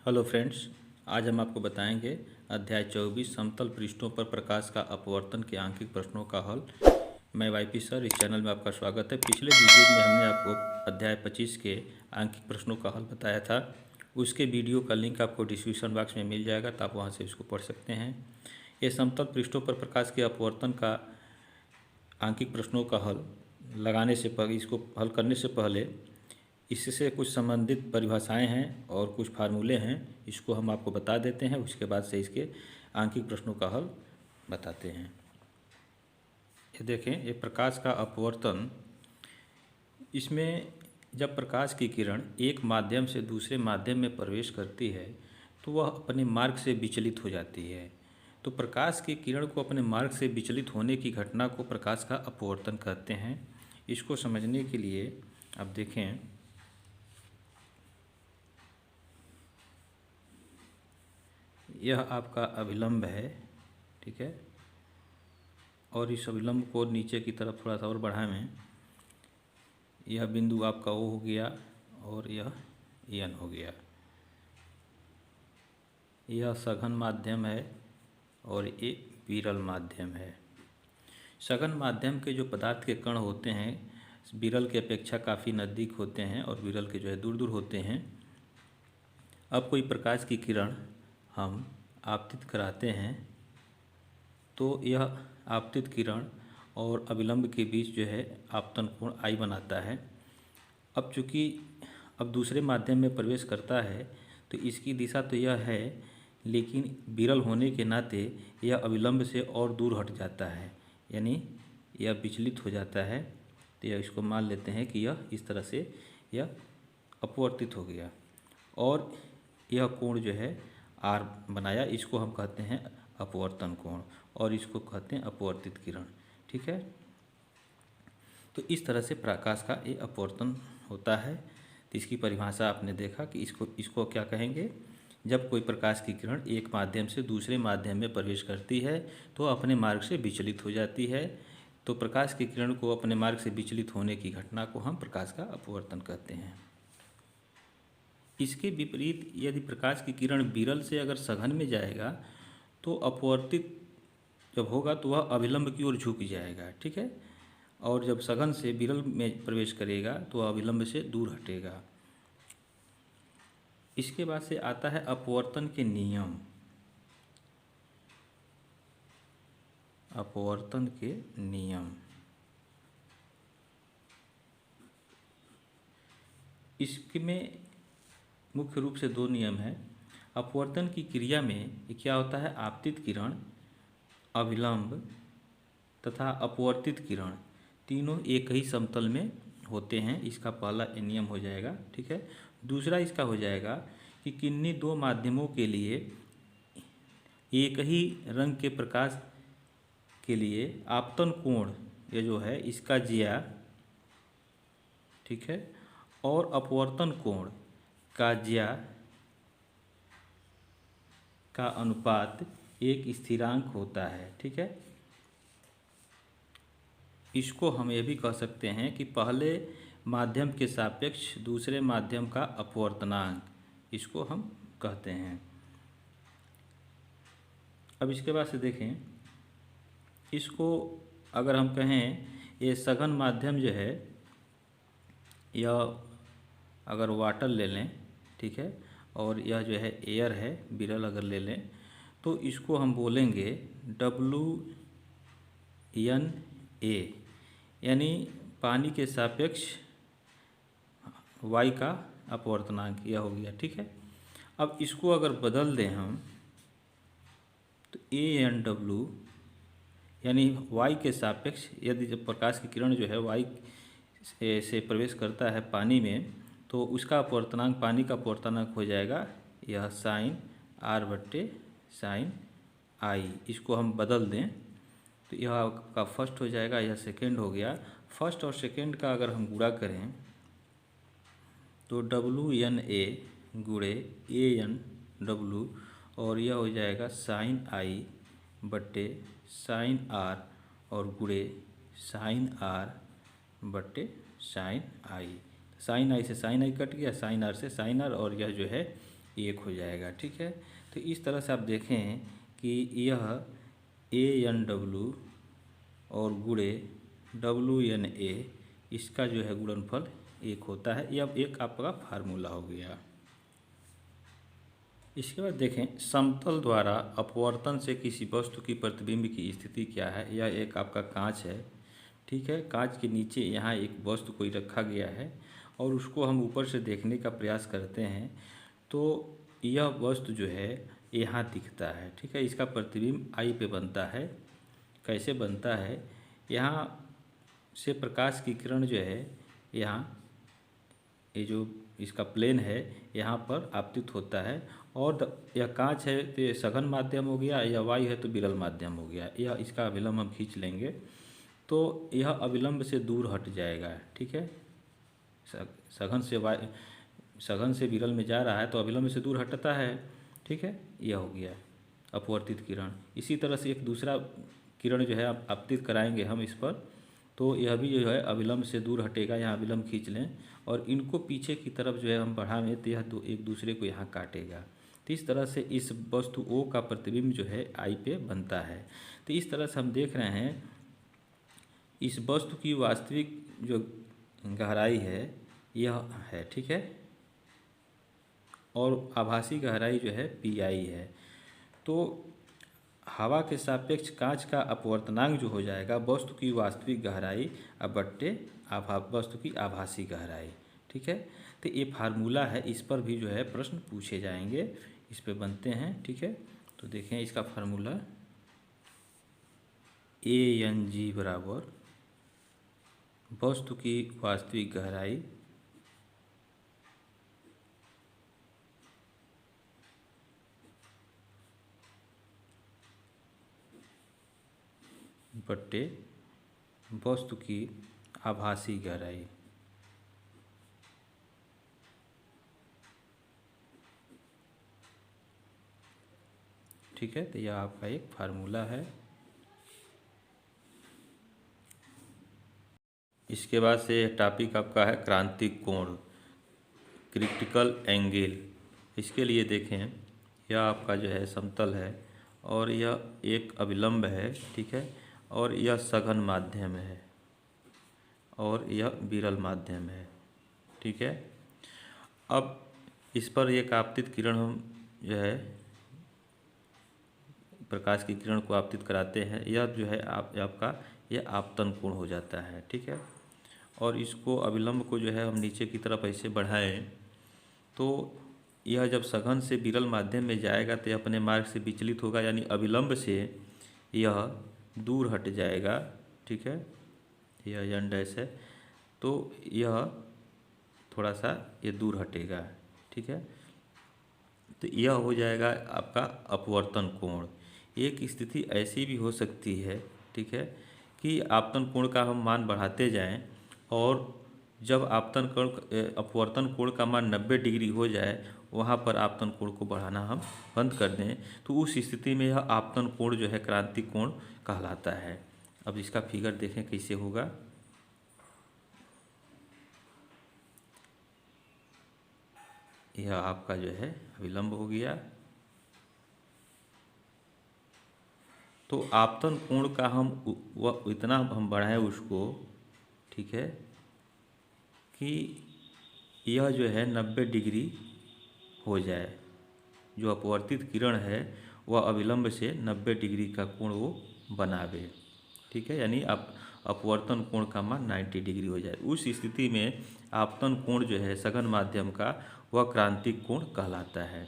Hello friends, आज हम आपको बताएंगे अध्याय 24 समतल पृष्ठों पर प्रकाश का अपवर्तन के आंकिक प्रश्नों का हल। मैं वाईपी सर, इस चैनल में आपका स्वागत है। पिछले वीडियो में हमने आपको अध्याय 25 के आंकिक प्रश्नों का हल बताया था। उसके वीडियो का लिंक आपको डिस्क्रिप्शन बॉक्स में मिल जाएगा, तो आप वहाँ से इसको पढ़ सकते हैं। ये समतल पृष्ठों पर प्रकाश के अपवर्तन का आंकिक प्रश्नों का हल लगाने से पहले, इसको हल करने से पहले इससे कुछ संबंधित परिभाषाएं हैं और कुछ फार्मूले हैं, इसको हम आपको बता देते हैं। उसके बाद से इसके आंकिक प्रश्नों का हल बताते हैं। ये देखें, ये प्रकाश का अपवर्तन, इसमें जब प्रकाश की किरण एक माध्यम से दूसरे माध्यम में प्रवेश करती है तो वह अपने मार्ग से विचलित हो जाती है। तो प्रकाश की किरण को अपने मार्ग से विचलित होने की घटना को प्रकाश का अपवर्तन कहते हैं। इसको समझने के लिए आप देखें, यह आपका अभिलंब है, ठीक है, और इस अभिलंब को नीचे की तरफ थोड़ा सा और बढ़ाएं। यह बिंदु आपका O हो गया और यह N हो गया। यह सघन माध्यम है और ये विरल माध्यम है। सघन माध्यम के जो पदार्थ के कण होते हैं विरल के अपेक्षा काफ़ी नज़दीक होते हैं और विरल के जो है दूर दूर होते हैं। अब कोई प्रकाश की किरण हम आपतित कराते हैं तो यह आपतित किरण और अभिलंब के बीच जो है आपतन कोण I बनाता है। अब चूँकि अब दूसरे माध्यम में प्रवेश करता है तो इसकी दिशा तो यह है, लेकिन विरल होने के नाते यह अभिलंब से और दूर हट जाता है, यानी यह विचलित हो जाता है। तो यह इसको मान लेते हैं कि यह इस तरह से यह अपवर्तित हो गया और यह कोण जो है R बनाया। इसको हम कहते हैं अपवर्तन कोण और इसको कहते हैं अपवर्तित किरण, ठीक है। तो इस तरह से प्रकाश का ये अपवर्तन होता है। तो इसकी परिभाषा आपने देखा कि इसको क्या कहेंगे। जब कोई प्रकाश की किरण एक माध्यम से दूसरे माध्यम में प्रवेश करती है तो अपने मार्ग से विचलित हो जाती है। तो प्रकाश की किरण को अपने मार्ग से विचलित होने की घटना को हम प्रकाश का अपवर्तन कहते हैं। इसके विपरीत यदि प्रकाश की किरण विरल से अगर सघन में जाएगा तो अपवर्तित जब होगा तो वह अभिलंब की ओर झुक जाएगा, ठीक है, और जब सघन से विरल में प्रवेश करेगा तो वह अभिलंब से दूर हटेगा। इसके बाद से आता है अपवर्तन के नियम। अपवर्तन के नियम, इसमें मुख्य रूप से दो नियम हैं। अपवर्तन की क्रिया में क्या होता है, आपतित किरण, अभिलंब तथा अपवर्तित किरण तीनों एक ही समतल में होते हैं। इसका पहला नियम हो जाएगा, ठीक है। दूसरा इसका हो जाएगा कि किन्हीं दो माध्यमों के लिए एक ही रंग के प्रकाश के लिए आपतन कोण ये जो है इसका ज्या, ठीक है, और अपवर्तन कोण का ज्या का अनुपात एक स्थिरांक होता है, ठीक है। इसको हम ये भी कह सकते हैं कि पहले माध्यम के सापेक्ष दूसरे माध्यम का अपवर्तनांक, इसको हम कहते हैं। अब इसके बाद से देखें, इसको अगर हम कहें ये सघन माध्यम जो है यह अगर वाटर ले लें, ठीक है, और यह जो है एयर है विरल अगर ले लें तो इसको हम बोलेंगे WNA, यानी पानी के सापेक्ष Y का अपवर्तनांक यह हो गया, ठीक है। अब इसको अगर बदल दें हम तो ANW, यानी Y के सापेक्ष यदि जब प्रकाश की किरण जो है Y से प्रवेश करता है पानी में तो उसका अपवर्तनांक, पानी का अपवर्तनांक हो जाएगा यह साइन R/साइन I। इसको हम बदल दें तो यह आपका फर्स्ट हो जाएगा, यह सेकेंड हो गया। फर्स्ट और सेकेंड का अगर हम गुणा करें तो WNA गुणे ANW और यह हो जाएगा साइन I/साइन R और गुणे साइन R/साइन I। साइन I से साइन I कट गया, साइन R से साइन R, और यह जो है 1 हो जाएगा। ठीक है, तो इस तरह से आप देखें कि यह ANW और गुणे WNA इसका जो है गुणनफल 1 होता है। यह एक आपका फार्मूला हो गया। इसके बाद देखें, समतल द्वारा अपवर्तन से किसी वस्तु की प्रतिबिंब की स्थिति क्या है। यह एक आपका कांच है। ठीक है, कांच के नीचे यहाँ एक वस्तु कोई रखा गया है और उसको हम ऊपर से देखने का प्रयास करते हैं तो यह वस्तु जो है यहाँ दिखता है। ठीक है, इसका प्रतिबिंब आई पे बनता है। कैसे बनता है, यहाँ से प्रकाश की किरण जो है यहाँ ये जो इसका प्लेन है यहाँ पर आपतित होता है और यह कांच है तो ये सघन माध्यम हो गया, यह वायु है तो विरल माध्यम हो गया। यह इसका अभिलंब हम खींच लेंगे तो यह अविलंब से दूर हट जाएगा। ठीक है, सघन से विरल में जा रहा है तो अविलंब से दूर हटता है। ठीक है, यह हो गया अपवर्तित किरण। इसी तरह से एक दूसरा किरण जो है आपतित कराएंगे हम इस पर, तो यह भी जो है अविलंब से दूर हटेगा। यहाँ अविलंब खींच लें और इनको पीछे की तरफ जो है हम बढ़ाएं तो यह एक दूसरे को यहाँ काटेगा। तो इस तरह से इस वस्तु O का प्रतिबिंब जो है आई पे बनता है। तो इस तरह से हम देख रहे हैं इस वस्तु की वास्तविक जो गहराई है यह है। ठीक है, और आभासी गहराई जो है PI है। तो हवा के सापेक्ष कांच का अपवर्तनांक जो हो जाएगा वस्तु की वास्तविक गहराई बट्टे वस्तु की आभासी गहराई। ठीक है, तो ये फार्मूला है, इस पर भी जो है प्रश्न पूछे जाएंगे, इस पे बनते हैं। ठीक है, तो देखें इसका फार्मूला ANG बराबर वस्तु की वास्तविक गहराई बट्टे वस्तु की आभासी गहराई। ठीक है, तो यह आपका एक फार्मूला है। इसके बाद से टॉपिक आपका है क्रांतिक कोण, क्रिटिकल एंगल। इसके लिए देखें, यह आपका जो है समतल है और यह एक अविलंब है। ठीक है, और यह सघन माध्यम है और यह विरल माध्यम है। ठीक है, अब इस पर एक आपतित किरण हम जो है प्रकाश की किरण को आपतित कराते हैं। यह जो है आपका यह आपतन कोण हो जाता है। ठीक है, और इसको अविलंब को जो है हम नीचे की तरफ ऐसे बढ़ाएं तो यह जब सघन से विरल माध्यम में जाएगा तो यह अपने मार्ग से विचलित होगा, यानी अविलंब से यह दूर हट जाएगा। ठीक है, यह n डैश है तो यह थोड़ा सा ये दूर हटेगा। ठीक है, तो यह हो जाएगा आपका अपवर्तन कोण। एक स्थिति ऐसी भी हो सकती है, ठीक है, कि आपतन कोण का हम मान बढ़ाते जाएं और जब अपवर्तन कोण का मान 90 डिग्री हो जाए वहाँ पर आपतन कोण को बढ़ाना हम बंद कर दें तो उस स्थिति में यह आपतन कोण जो है क्रांतिक कोण कहलाता है। अब इसका फिगर देखें कैसे होगा। यह आपका जो है विलंब हो गया। तो आपतन कोण का हम इतना हम बढ़ाएं उसको, ठीक है, कि यह जो है 90 डिग्री हो जाए। जो अपवर्तित किरण है वह अविलंब से 90 डिग्री का कोण वो बनावे। ठीक है, यानी अपवर्तन कोण का मान 90 डिग्री हो जाए। उस स्थिति में आपतन कोण जो है सघन माध्यम का वह क्रांतिक कोण कहलाता है।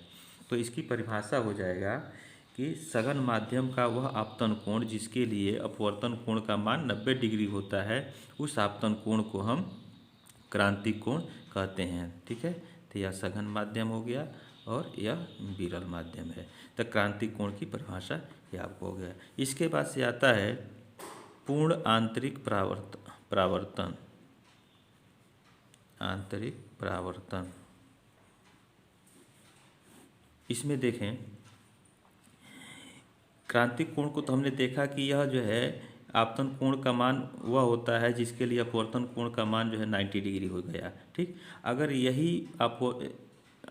तो इसकी परिभाषा हो जाएगा कि सघन माध्यम का वह आपतन कोण जिसके लिए अपवर्तन कोण का मान 90 डिग्री होता है उस आपतन कोण को हम क्रांतिक कोण कहते हैं। ठीक है, तो यह सघन माध्यम हो गया और यह विरल माध्यम है। तो क्रांतिक कोण की परिभाषा यह आपको हो गया। इसके बाद से आता है पूर्ण आंतरिक परावर्तन। आंतरिक परावर्तन, इसमें देखें क्रांतिक कोण को तो हमने देखा कि यह जो है आपतन कोण का मान वह होता है जिसके लिए अपवर्तन कोण का मान जो है 90 डिग्री हो गया। ठीक, अगर यही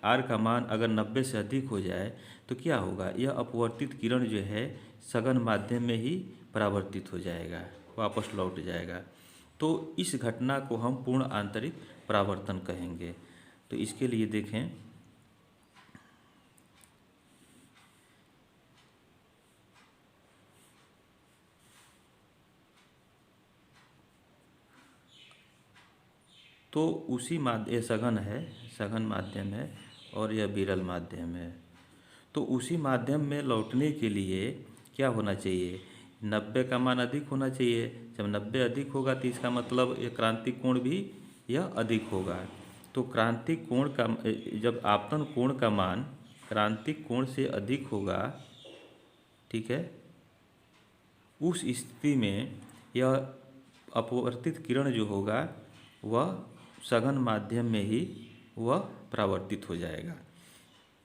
आर का मान अगर 90 से अधिक हो जाए तो क्या होगा, यह अपवर्तित किरण जो है सघन माध्यम में ही परावर्तित हो जाएगा, वापस लौट जाएगा। तो इस घटना को हम पूर्ण आंतरिक परावर्तन कहेंगे। तो इसके लिए देखें, तो उसी माध्यम, सघन है, सघन माध्यम है और यह विरल माध्यम है। तो उसी माध्यम में लौटने के लिए क्या होना चाहिए, 90 का मान अधिक होना चाहिए। जब 90 अधिक होगा तो इसका मतलब ये क्रांतिक कोण भी यह अधिक होगा। तो क्रांतिक कोण का, जब आपतन कोण का मान क्रांतिक कोण से अधिक होगा, ठीक है, उस स्थिति में यह अपवर्तित किरण जो होगा वह सघन माध्यम में ही वह परावर्तित हो जाएगा।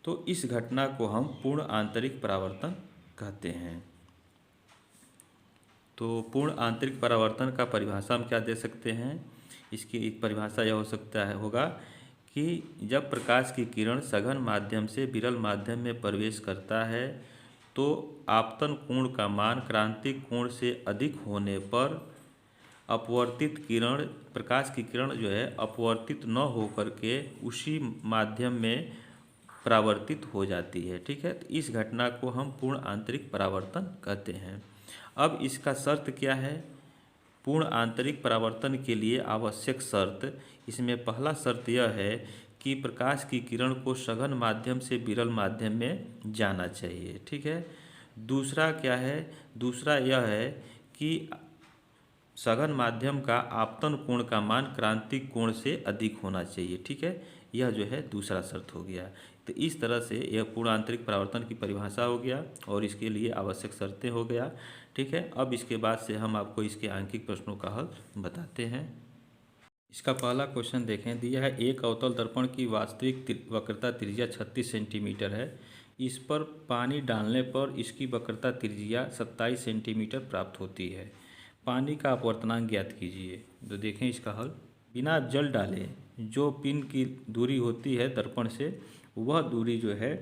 तो इस घटना को हम पूर्ण आंतरिक परावर्तन कहते हैं। तो पूर्ण आंतरिक परावर्तन का परिभाषा हम क्या दे सकते हैं, इसकी एक परिभाषा यह हो सकता है होगा कि जब प्रकाश की किरण सघन माध्यम से विरल माध्यम में प्रवेश करता है तो आपतन कोण का मान क्रांतिक कोण से अधिक होने पर अपवर्तित किरण, प्रकाश की किरण जो है अपवर्तित न होकर के उसी माध्यम में परावर्तित हो जाती है। ठीक है, तो इस घटना को हम पूर्ण आंतरिक परावर्तन कहते हैं। अब इसका शर्त क्या है, पूर्ण आंतरिक परावर्तन के लिए आवश्यक शर्त, इसमें पहला शर्त यह है कि प्रकाश की किरण को सघन माध्यम से विरल माध्यम में जाना चाहिए। ठीक है, दूसरा क्या है, दूसरा यह है कि सघन माध्यम का आपतन कोण का मान क्रांतिक कोण से अधिक होना चाहिए। ठीक है, यह जो है दूसरा शर्त हो गया। तो इस तरह से यह पूर्ण आंतरिक परावर्तन की परिभाषा हो गया और इसके लिए आवश्यक शर्तें हो गया। ठीक है, अब इसके बाद से हम आपको इसके आंकिक प्रश्नों का हल बताते हैं। इसका पहला क्वेश्चन देखें, दिया है एक अवतल दर्पण की वास्तविक वक्रता त्रिज्या 36 सेंटीमीटर है। इस पर पानी डालने पर इसकी वक्रता त्रिज्या 27 सेंटीमीटर प्राप्त होती है। पानी का अपवर्तनांक ज्ञात कीजिए। तो देखें इसका हल, बिना जल डाले जो पिन की दूरी होती है दर्पण से, वह दूरी जो है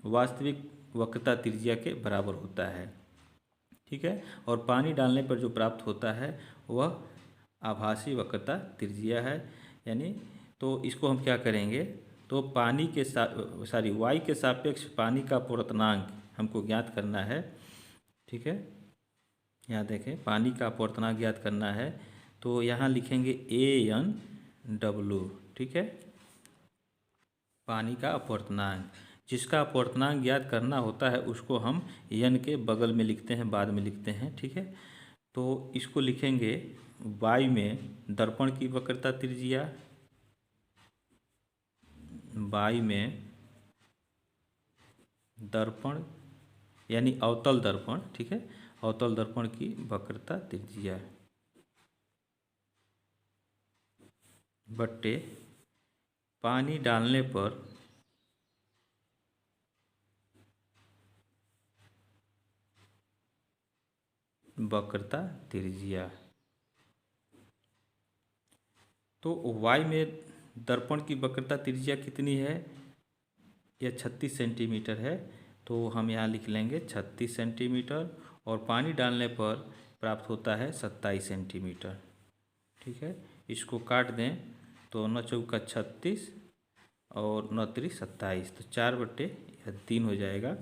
वास्तविक वक्रता त्रिज्या के बराबर होता है। ठीक है, और पानी डालने पर जो प्राप्त होता है वह आभासी वक्रता त्रिज्या है। यानी तो इसको हम क्या करेंगे, तो पानी के वाई के सापेक्ष पानी का अपवर्तनांक हमको ज्ञात करना है। ठीक है, यहाँ देखें पानी का अपवर्तनांक ज्ञात करना है, तो यहाँ लिखेंगे AN W। ठीक है, पानी का अपवर्तनांक, जिसका अपवर्तनांक ज्ञात करना होता है उसको हम n के बगल में लिखते हैं, बाद में लिखते हैं। ठीक है, तो इसको लिखेंगे y में दर्पण की वक्रता त्रिज्या, y में दर्पण यानी अवतल दर्पण, ठीक है, अवतल दर्पण की वक्रता त्रिज्या बट्टे पानी डालने पर वक्रता त्रिज्या। तो y में दर्पण की वक्रता त्रिज्या कितनी है, यह 36 सेंटीमीटर है, तो हम यहाँ लिख लेंगे 36 सेंटीमीटर, और पानी डालने पर प्राप्त होता है 27 सेंटीमीटर। ठीक है, इसको काट दें तो 9 चौका 36 और 9 त्रिक 27, तो 4/3 हो जाएगा।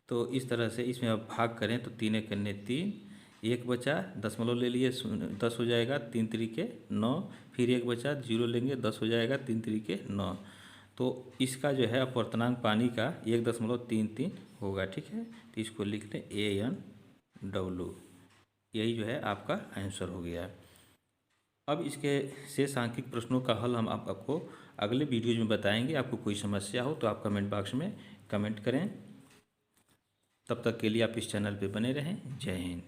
तो इस तरह से इसमें अब भाग करें तो 3 एक 3, 1 बचा, दशमलव ले लिए 10 हो जाएगा, 3 त्रिके 9, फिर 1 बचा, 0 लेंगे 10 हो जाएगा, 3 त्रिके 9। तो इसका जो है अपवर्तनांक पानी का 1.33 होगा। ठीक है, तो इसको लिख लें AN W। यही जो है आपका आंसर हो गया। अब इसके शेष आंकिक प्रश्नों का हल हम आपको अगले वीडियो में बताएंगे। आपको कोई समस्या हो तो आप कमेंट बॉक्स में कमेंट करें। तब तक के लिए आप इस चैनल पे बने रहें। जय हिंद।